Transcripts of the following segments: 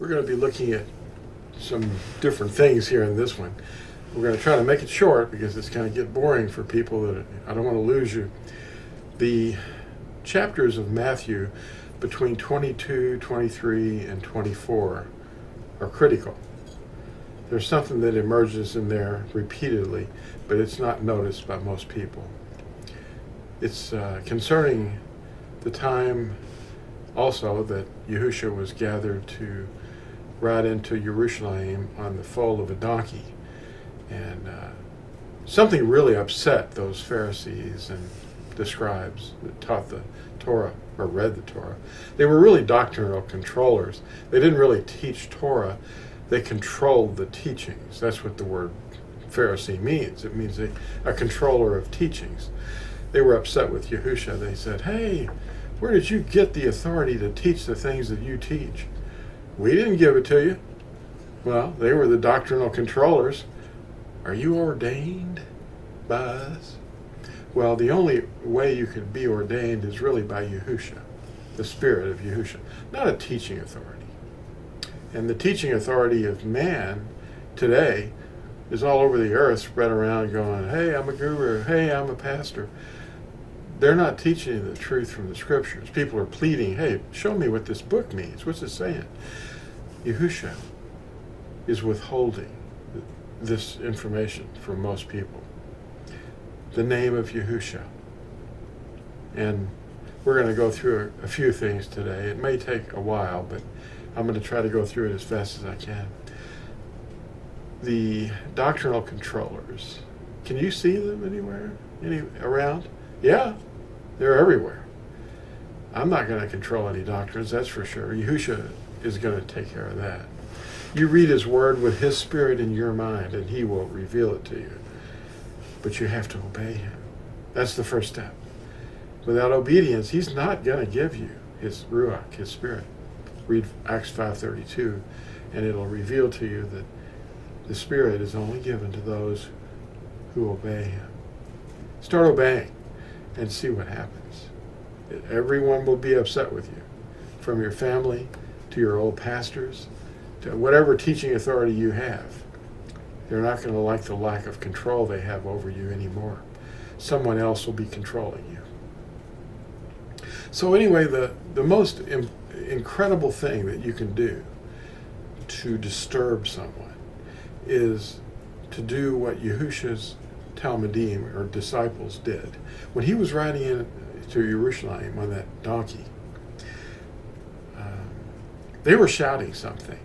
We're going to be looking at some different things here in this one. We're going to try to make it short because it's going to get boring for people that I don't want to lose you. The chapters of Matthew between 22, 23, and 24 are critical. There's something that emerges in there repeatedly, but it's not noticed by most people. It's concerning the time also that Yahusha was gathered to ride into Jerusalem on the foal of a donkey. And something really upset those Pharisees and the scribes that taught the Torah or read the Torah. They were really doctrinal controllers. They didn't really teach Torah. They controlled the teachings. That's what the word Pharisee means. It means a controller of teachings. They were upset with Yahusha. They said, "Hey, where did you get the authority to teach the things that you teach? We didn't give it to you." Well, they were the doctrinal controllers. Are you ordained by us? Well, the only way you could be ordained is really by Yahusha, the Spirit of Yahusha, not a teaching authority. And the teaching authority of man today is all over the earth, spread around going, "Hey, I'm a guru. Hey, I'm a pastor." They're not teaching the truth from the scriptures. People are pleading, "Hey, show me what this book means. What's it saying?" Yahusha is withholding this information from most people. The name of Yahusha. And we're going to go through a few things today. It may take a while, but I'm going to try to go through it as fast as I can. The doctrinal controllers. Can you see them anywhere? Around? Yeah, they're everywhere. I'm not going to control any doctrines, that's for sure. Yahusha is going to take care of that. You read his word with his spirit in your mind, and he will reveal it to you. But you have to obey him. That's the first step. Without obedience, he's not going to give you his ruach, his spirit. Read Acts 5:32, and it'll reveal to you that the spirit is only given to those who obey him. Start obeying and see what happens. Everyone will be upset with you, from your family to your old pastors to whatever teaching authority you have. They're not going to like the lack of control they have over you anymore. Someone else will be controlling you. So anyway, the most incredible thing that you can do to disturb someone is to do what Yahusha's Talmudim, or disciples, did. When he was riding into Jerusalem on that donkey, they were shouting something.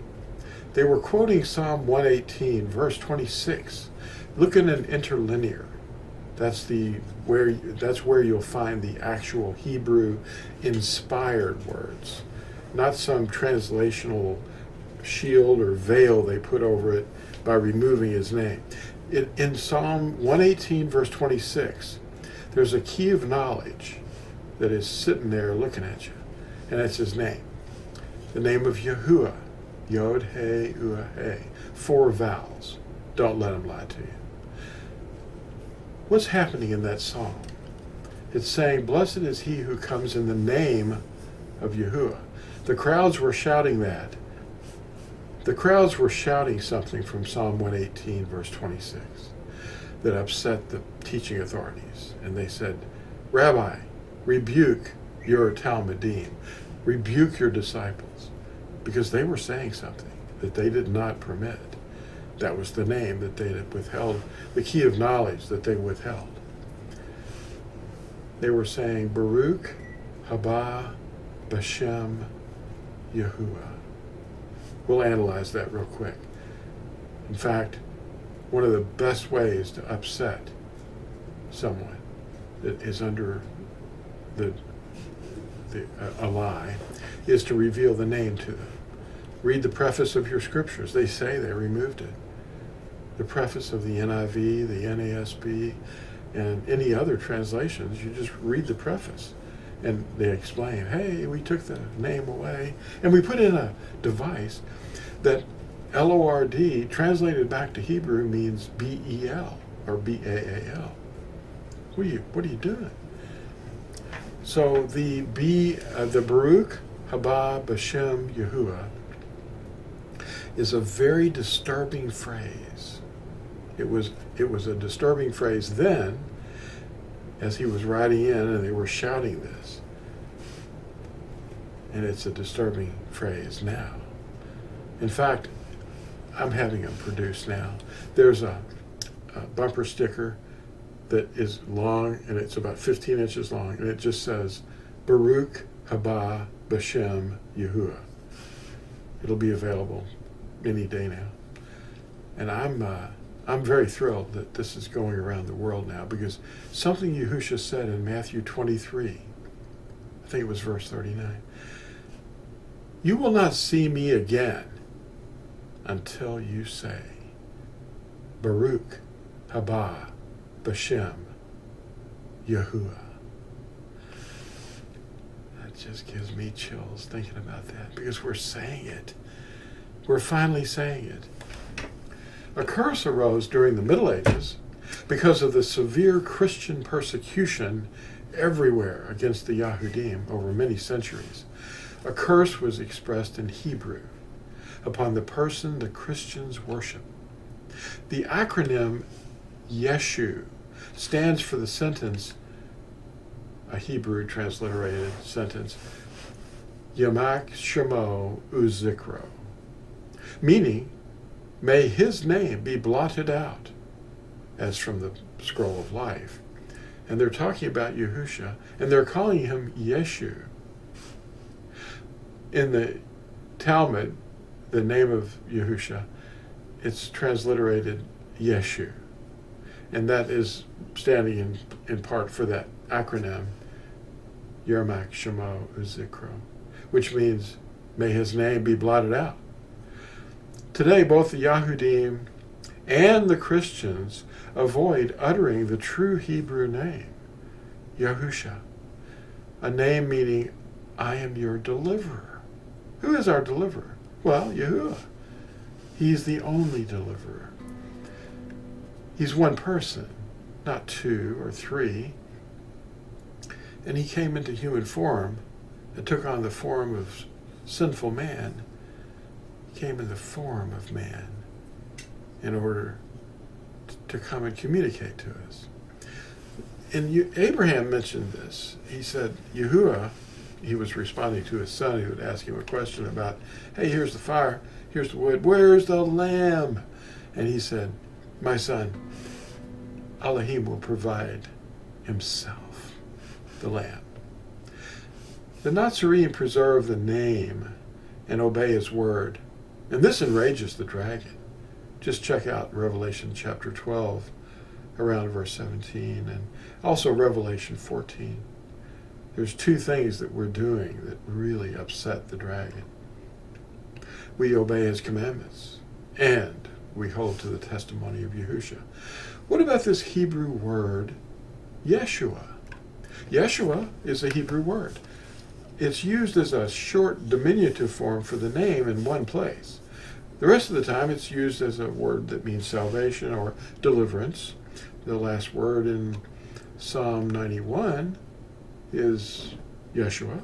They were quoting Psalm 118, verse 26. Look in an interlinear. That's where you'll find the actual Hebrew inspired words, not some translational shield or veil they put over it by removing his name. In Psalm 118, verse 26, there's a key of knowledge that is sitting there looking at you, and it's his name. The name of Yahuwah, Yod, He, Ua, He. 4 vowels. Don't let them lie to you. What's happening in that song? It's saying, "Blessed is he who comes in the name of Yahuwah." The crowds were shouting that. The crowds were shouting something from Psalm 118, verse 26, that upset the teaching authorities. And they said, "Rabbi, rebuke your Talmudim, rebuke your disciples," because they were saying something that they did not permit. That was the name that they had withheld, the key of knowledge that they withheld. They were saying, "Baruch haba b'shem Yahuwah." We'll analyze that real quick. In fact, one of the best ways to upset someone that is under a lie is to reveal the name to them. Read the preface of your scriptures. They say they removed it. The preface of the NIV, the NASB, and any other translations, you just read the preface. And they explain, "Hey, we took the name away, and we put in a device that LORD, translated back to Hebrew, means BEL or BAAL. What are you doing?" So the Baruch haba b'shem Yahuwah is a very disturbing phrase. It was a disturbing phrase then, as he was writing in and they were shouting this. And it's a disturbing phrase now. In fact, I'm having them produced now. There's a bumper sticker that is long, and it's about 15 inches long, and it just says, Baruch haba b'shem Yahuwah. It'll be available any day now. And I'm very thrilled that this is going around the world now, because something Yahusha said in Matthew 23, I think it was verse 39, you will not see me again until you say, Baruch haba b'shem Yahuwah. That just gives me chills thinking about that, because we're saying it. We're finally saying it. A curse arose during the Middle Ages because of the severe Christian persecution everywhere against the Yahudim over many centuries. A curse was expressed in Hebrew upon the person the Christians worship. The acronym YESHUA stands for the sentence, a Hebrew transliterated sentence, Yamak Shemo Uzikro, meaning, may his name be blotted out, as from the scroll of life. And they're talking about Yahusha, and they're calling him Yeshu. In the Talmud, the name of Yahusha, it's transliterated Yeshu. And that is standing in part for that acronym, Yermak Shemo Uzikro, which means, may his name be blotted out. Today, both the Yahudim and the Christians avoid uttering the true Hebrew name, Yahusha, a name meaning, I am your deliverer. Who is our deliverer? Well, Yahuwah. He's the only deliverer. He's one person, not two or three. And he came into human form and took on the form of sinful man. Came in the form of man in order to come and communicate to us. And Abraham mentioned this. He said, Yahuwah, he was responding to his son who would ask him a question about, hey, here's the fire, here's the wood, where's the lamb? And he said, my son, Elohim will provide himself, the lamb. The Natsarim preserve the name and obey his word. And this enrages the dragon. Just check out Revelation chapter 12, around verse 17, and also Revelation 14. There's two things that we're doing that really upset the dragon. We obey his commandments, and we hold to the testimony of Yahusha. What about this Hebrew word, Yeshua? Yeshua is a Hebrew word. It's used as a short diminutive form for the name in one place. The rest of the time it's used as a word that means salvation or deliverance. The last word in Psalm 91 is Yeshua,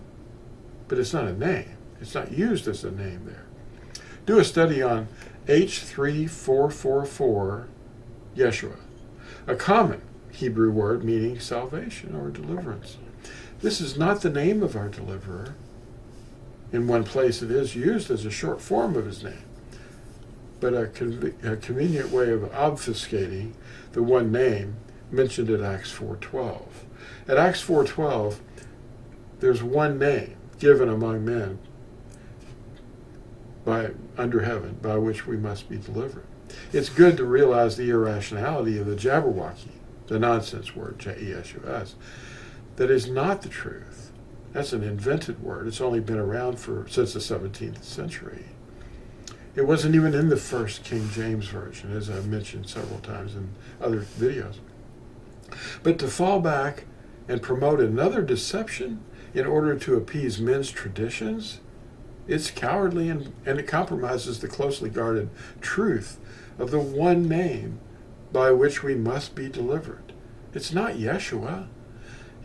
but it's not a name. It's not used as a name there. Do a study on H3444 YESHUA, a common Hebrew word meaning salvation or deliverance. This is not the name of our deliverer. In one place it is used as a short form of his name, but a convenient way of obfuscating the one name mentioned at Acts 4:12. At Acts 4:12, there's one name given among men under heaven by which we must be delivered. It's good to realize the irrationality of the Jabberwocky, the nonsense word, J-E-S-U-S, that is not the truth. That's an invented word. It's only been around since the 17th century. It wasn't even in the first King James Version, as I've mentioned several times in other videos. But to fall back and promote another deception in order to appease men's traditions, it's cowardly and it compromises the closely guarded truth of the one name by which we must be delivered. It's not Yeshua.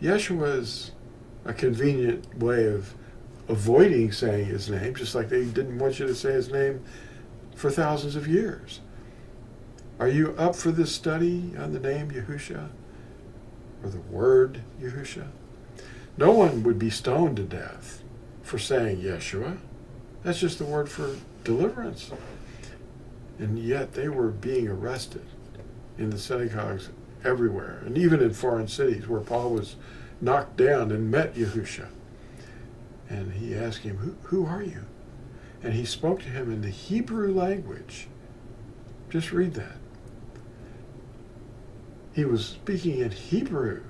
Yeshua is a convenient way of avoiding saying his name, just like they didn't want you to say his name for thousands of years. Are you up for this study on the name Yahusha or the word Yahusha? No one would be stoned to death for saying Yeshua. That's just the word for deliverance. And yet they were being arrested in the synagogues everywhere, and even in foreign cities where Paul was knocked down and met Yahusha. And he asked him, who are you? And he spoke to him in the Hebrew language. Just read that. He was speaking in Hebrew.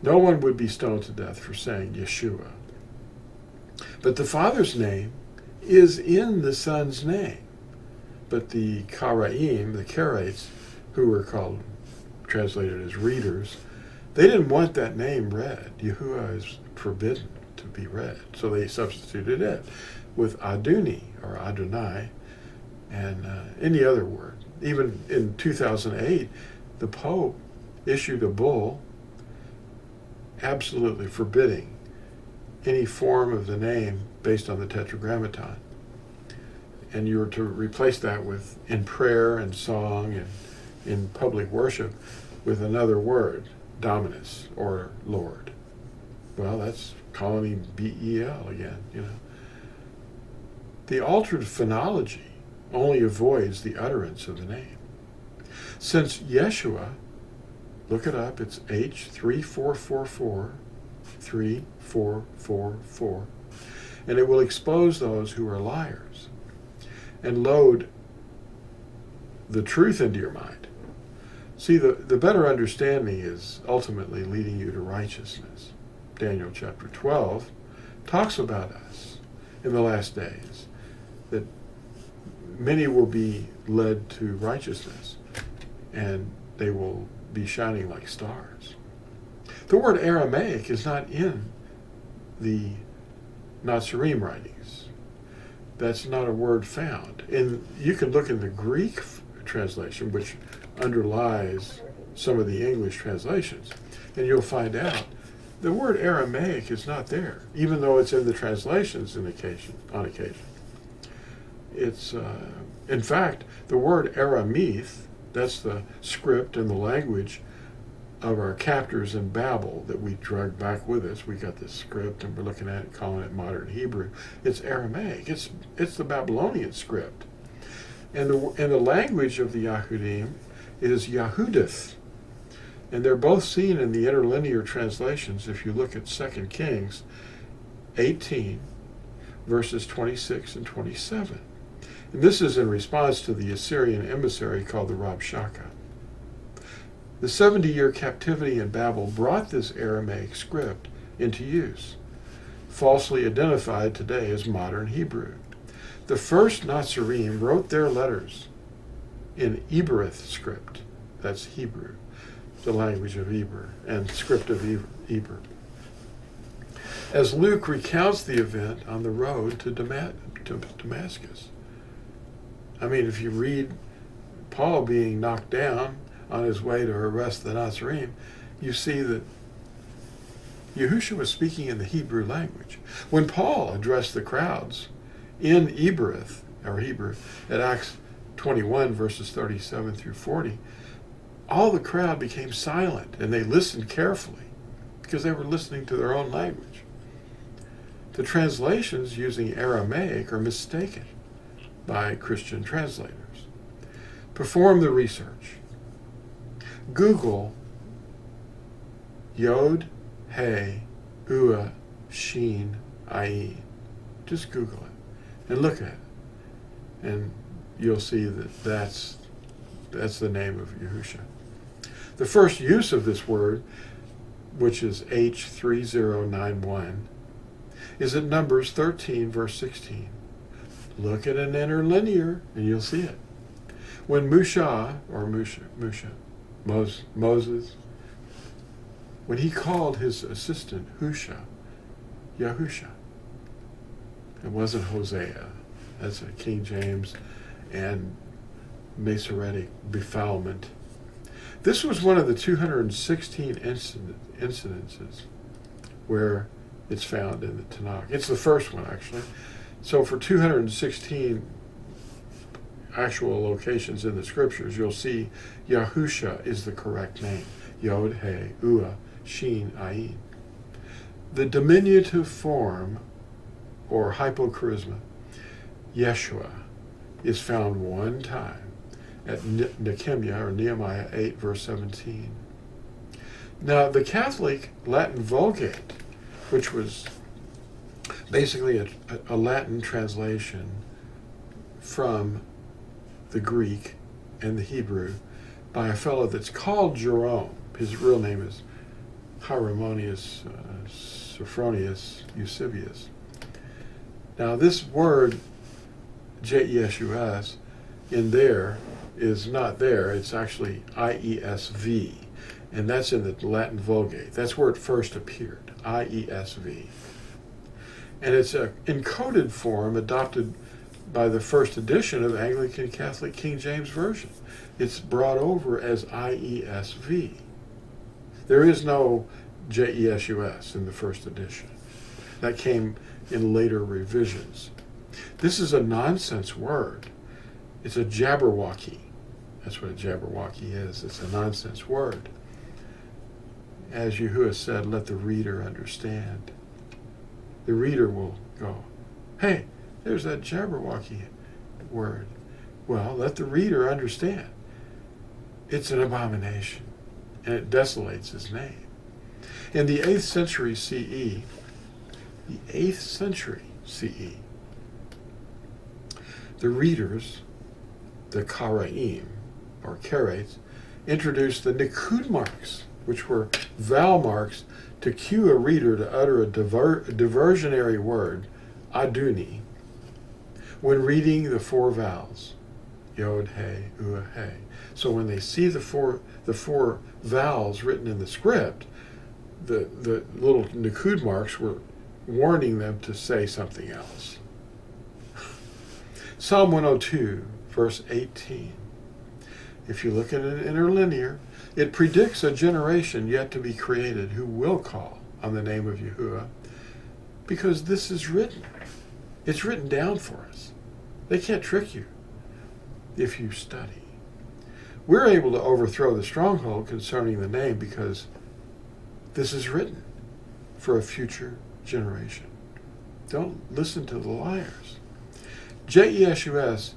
No one would be stoned to death for saying Yeshua. But the Father's name is in the Son's name. But the Karaim, the Karates, who were called, translated as readers, they didn't want that name read. Yahuwah is forbidden to be read. So they substituted it with Aduni, or Adonai, and any other word. Even in 2008, the Pope issued a bull absolutely forbidding any form of the name based on the Tetragrammaton. And you were to replace that with, in prayer and song and in public worship, with another word, Dominus, or Lord. Well, that's calling him B-E-L again, you know. The altered phonology only avoids the utterance of the name. Since Yeshua, look it up, it's H3444, 3444, and it will expose those who are liars and load the truth into your mind. See, the better understanding is ultimately leading you to righteousness. Daniel chapter 12 talks about us in the last days, that many will be led to righteousness, and they will be shining like stars. The word Aramaic is not in the Natsarim writings. That's not a word found. And you can look in the Greek translation, which underlies some of the English translations, and you'll find out the word Aramaic is not there, even though it's in the translations on occasion. It's, in fact, the word Aramith, that's the script and the language of our captors in Babel that we dragged back with us. We got this script and we're looking at it, calling it modern Hebrew. It's Aramaic. It's the Babylonian script. And the language of the Yahudim is Yahudith. And they're both seen in the interlinear translations if you look at 2 Kings 18, verses 26 and 27. And this is in response to the Assyrian emissary called the Rabshakeh. The 70-year captivity in Babel brought this Aramaic script into use, falsely identified today as modern Hebrew. The first Natsarim wrote their letters in Ebereth script, that's Hebrew, the language of Eber, and script of Eber. As Luke recounts the event on the road to Damascus. I mean, if you read Paul being knocked down on his way to arrest the Natsarim, you see that Yahusha was speaking in the Hebrew language. When Paul addressed the crowds in Ebereth, or Hebrew, at Acts 21, verses 37 through 40, all the crowd became silent, and they listened carefully because they were listening to their own language. The translations using Aramaic are mistaken by Christian translators. Perform the research. Google Yod, He, Ua, Shin, Ayin. Just Google it and look at it. And you'll see that that's the name of Yahusha. The first use of this word, which is H3091, is in Numbers 13, verse 16. Look at an interlinear, and you'll see it. When Moses, when he called his assistant Husha, Yahusha, it wasn't Hosea. That's a King James and masoretic befoulment. This was one of the 216 incidences where it's found in the Tanakh. It's the first one, actually. So for 216 actual locations in the scriptures, you'll see Yahusha is the correct name. Yod, He, Ua, Shin, Ayin. The diminutive form, or hypocharisma, Yeshua, is found one time at Nehemiah 8, verse 17. Now, the Catholic Latin Vulgate, which was basically a Latin translation from the Greek and the Hebrew by a fellow that's called Jerome. His real name is Hieronymus Sophronius Eusebius. Now, this word JESUS in there is not there. It's actually IESV, and that's in the Latin Vulgate. That's where it first appeared, IESV. And it's an encoded form adopted by the first edition of Anglican Catholic King James Version. It's brought over as IESV. There is no JESUS in the first edition. That came in later revisions. This is a nonsense word. It's a Jabberwocky. That's what a Jabberwocky is. It's a nonsense word. As Yahuwah said, let the reader understand. The reader will go, hey, there's that Jabberwocky word. Well, let the reader understand. It's an abomination, and it desolates his name. In the 8th century CE, the readers, the Karaim, or Karates, introduced the Nikud marks, which were vowel marks to cue a reader to utter a diversionary word, aduni, when reading the four vowels, Yod, He, Ua, He. So when they see the four vowels written in the script, the little Nikud marks were warning them to say something else. Psalm 102, verse 18. If you look at it interlinear, it predicts a generation yet to be created who will call on the name of Yahuwah, because this is written. It's written down for us. They can't trick you if you study. We're able to overthrow the stronghold concerning the name because this is written for a future generation. Don't listen to the liars. JESUS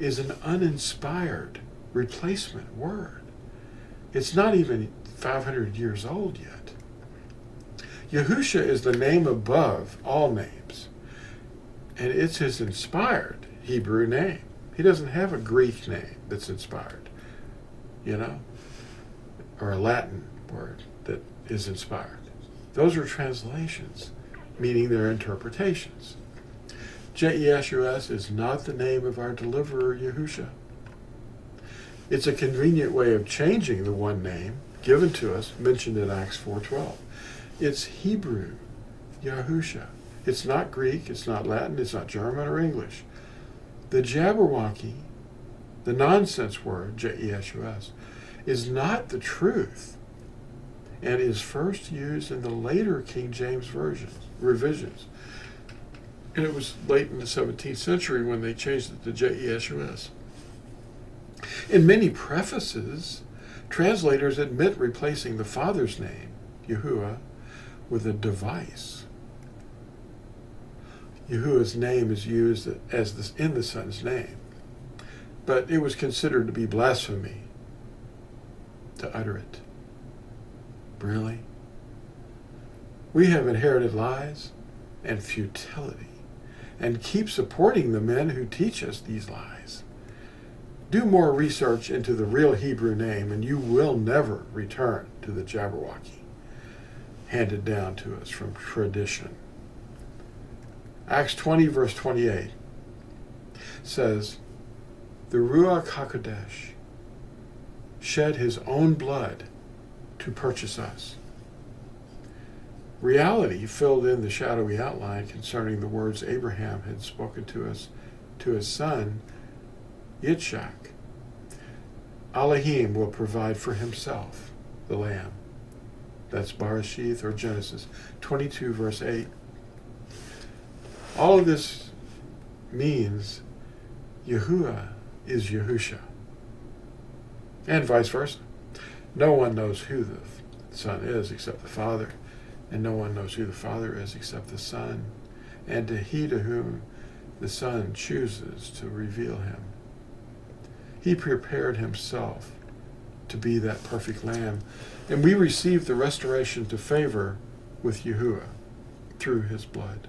is an uninspired replacement word. It's not even 500 years old yet. Yahusha is the name above all names, and it's his inspired Hebrew name. He doesn't have a Greek name that's inspired, or a Latin word that is inspired. Those are translations, meaning they're interpretations. JESUS is not the name of our deliverer, Yahusha. It's a convenient way of changing the one name given to us, mentioned in Acts 4:12. It's Hebrew, Yahusha. It's not Greek, it's not Latin, it's not German or English. The Jabberwocky, the nonsense word, JESUS, is not the truth and is first used in the later King James revisions. And it was late in the 17th century when they changed it to JESUS. In many prefaces, translators admit replacing the Father's name, Yahuwah, with a device. Yahuwah's name is used in the Son's name, but it was considered to be blasphemy to utter it. Really? We have inherited lies and futility and keep supporting the men who teach us these lies. Do more research into the real Hebrew name and you will never return to the Jabberwocky handed down to us from tradition. Acts 20, verse 28 says, the Ruach HaKodesh shed his own blood to purchase us. Reality filled in the shadowy outline concerning the words Abraham had spoken to us, to his son, Yitzhak. Elohim will provide for himself the lamb. That's Bereshith, or Genesis 22, verse 8. All of this means Yahuwah is Yahusha, and vice versa. No one knows who the Son is except the Father, and no one knows who the Father is except the Son, and he to whom the Son chooses to reveal him. He prepared himself to be that perfect Lamb, and we receive the restoration to favor with Yahuwah through his blood.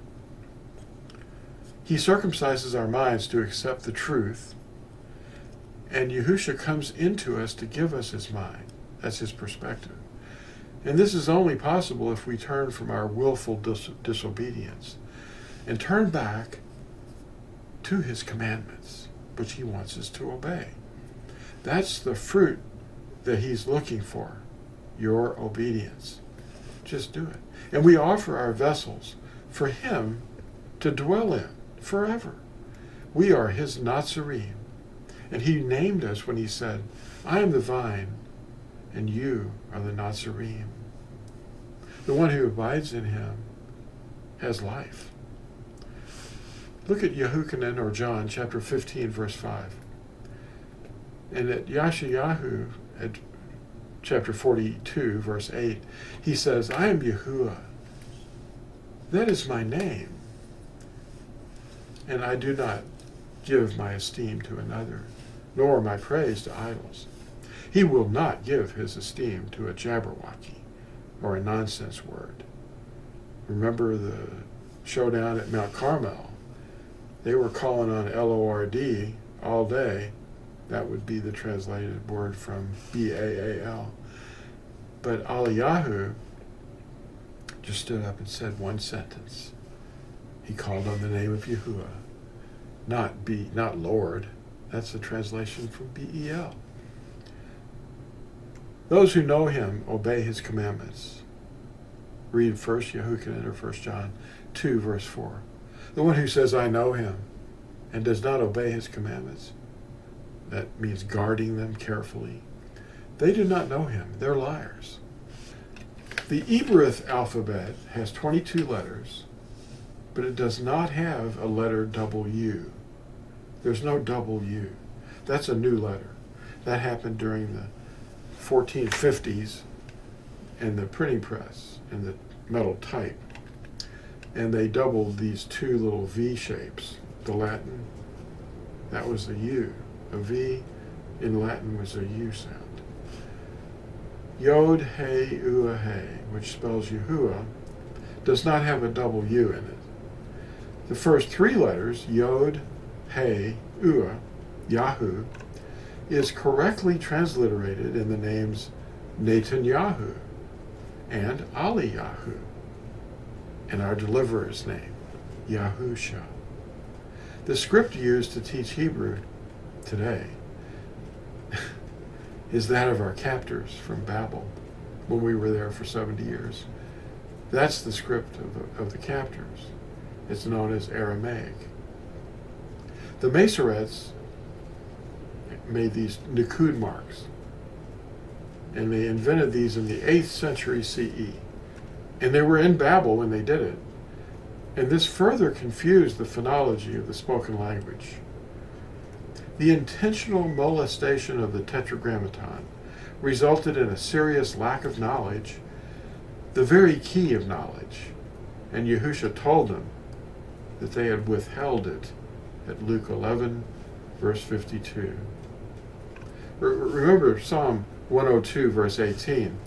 He circumcises our minds to accept the truth, and Yahusha comes into us to give us his mind. That's his perspective. And this is only possible if we turn from our willful disobedience and turn back to his commandments, which he wants us to obey. That's the fruit that he's looking for, your obedience. Just do it. And we offer our vessels for him to dwell in forever. We are his Natsarim. And he named us when he said, I am the vine, and you are the Natsarim. The one who abides in him has life. Look at Yehukanan or John chapter 15, verse 5. And at Yeshayahu, at chapter 42, verse 8, he says, I am Yahuwah. That is my name. And I do not give my esteem to another, nor my praise to idols. He will not give his esteem to a Jabberwocky or a nonsense word. Remember the showdown at Mount Carmel? They were calling on Lord all day. That would be the translated word from Baal. But Eliyahu just stood up and said one sentence. He called on the name of Yahuwah, not Lord. That's the translation from Bel. Those who know him obey his commandments. Read 1 Yehukanan or 1 John 2, verse 4. The one who says, I know him, and does not obey his commandments, that means guarding them carefully, they do not know him. They're liars. The Hebrew alphabet has 22 letters, but it does not have a letter W. There's no W. That's a new letter. That happened during the 1450s and the printing press and the metal type. And they doubled these two little V shapes. The Latin, that was a U. A V in Latin was a U sound. Yod, He, Ua, He, which spells Yahuwah, does not have a double U in it. The first three letters, Yod, He, Ua, Yahu, is correctly transliterated in the names Netanyahu and Aliyahu, and our deliverer's name, Yahusha. The script used to teach Hebrew today is that of our captors from Babel when we were there for 70 years. That's the script of the captors. It's known as Aramaic. The Masoretes made these Nikud marks, and they invented these in the 8th century CE. And they were in Babel when they did it. And this further confused the phonology of the spoken language. The intentional molestation of the Tetragrammaton resulted in a serious lack of knowledge, the very key of knowledge. And Yahusha told them that they had withheld it at Luke 11, verse 52. Remember, Psalm 102, verse 18,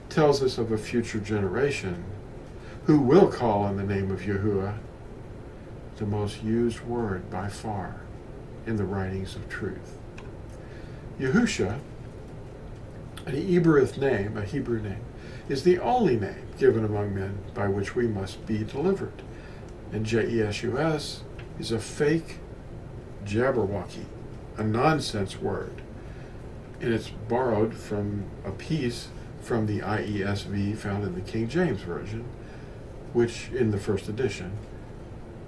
tells us of a future generation who will call on the name of Yahuwah, the most used word by far in the writings of truth. Yahusha, a Hebrew name, is the only name given among men by which we must be delivered. And J-E-S-U-S is a fake Jabberwocky, a nonsense word. And it's borrowed from a piece from the IESV found in the King James Version, which in the first edition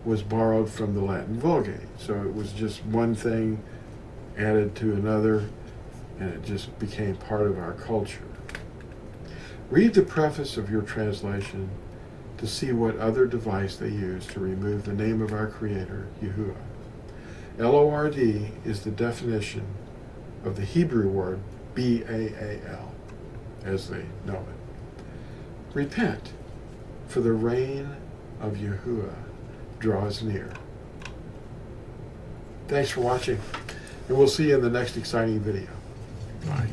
was borrowed from the Latin Vulgate. So it was just one thing added to another, and it just became part of our culture. Read the preface of your translation to see what other device they use to remove the name of our Creator, Yahuwah. L-O-R-D is the definition of the Hebrew word B-A-A-L, as they know it. Repent, for the reign of Yahuwah draws near. Thanks for watching, and we'll see you in the next exciting video. Bye.